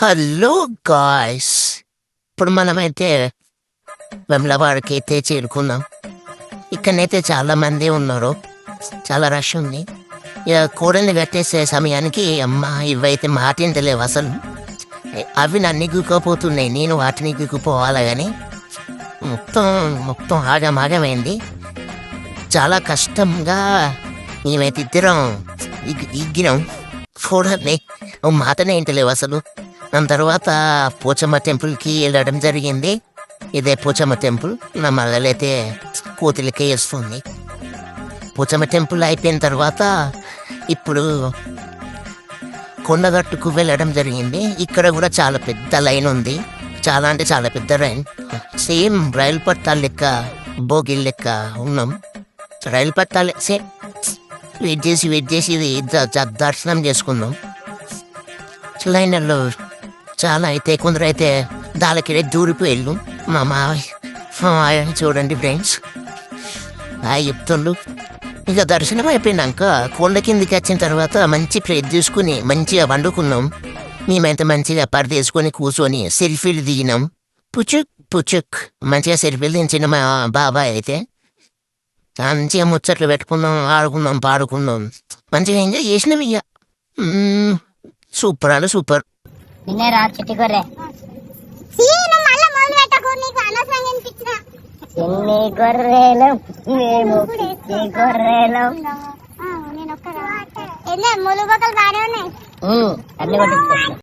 Hello guys, ఇప్పుడు మనమైతే వెమ్లవాడకి అయితే చేరుకున్నాం. ఇక్కడనైతే చాలా మంది ఉన్నారు, చాలా రష్ ఉంది. ఇక కూరని కట్టేసే సమయానికి అమ్మ ఇవైతే మాటింటలేవు అసలు. అవి నన్ను గుక్కపోతున్నాయి, నేను వాటిని గుక్కుపోవాలి కానీ మొత్తం మొత్తం ఆగమాగమైంది. చాలా కష్టంగా మేమైతే ఇద్దరం ఇగ్గినాం. చూడండి మాటనే ఇంటలేవు అసలు. దాని తర్వాత పోచమ్మ టెంపుల్కి వెళ్ళడం జరిగింది. ఇదే పోచమ్మ టెంపుల్. నా మళ్ళీ కోతులకే వేస్తుంది. పోచమ్మ టెంపుల్ అయిపోయిన తర్వాత ఇప్పుడు కొండగట్టుకు వెళ్ళడం జరిగింది. ఇక్కడ కూడా చాలా పెద్ద లైన్ ఉంది, చాలా అంటే చాలా పెద్ద లైన్. సేమ్ రైలు పట్టాల లెక్క, బోగిల్ లెక్క ఉన్నాం. రైలు పట్టాలే సేమ్. వెయిట్ చేసి దర్శనం చేసుకుందాం. లైన్లో చాలా అయితే కొందరు అయితే దానికి దూరిపోయిళ్ళు. మా మావయ్య చూడండి ఫ్రెండ్స్, చెప్తుండ్రు. ఇక దర్శనం అయిపోయినాక కొండ కిందికి వచ్చిన తర్వాత మంచి ప్రేర్ తీసుకుని మంచిగా వండుకున్నాం. మేమైతే మంచిగా పరదేసుకొని కూర్చొని సెల్ఫీలు దిగినాం. పుచుక్ మంచిగా సెల్ఫీలు దించిన మా బాబాయ్ అయితే మంచిగా ముచ్చట్లు పెట్టుకుందాం, ఆడుకుందాం, పాడుకుందాం, మంచిగా ఎంజాయ్ చేసినాం. ఇక సూపర్ అంటే సూపర్. చిట్టి గొర్రె మేము గొర్రెలు ములుగొకలు బాగానే ఉన్నాయి. అన్ని కొట్టించారు.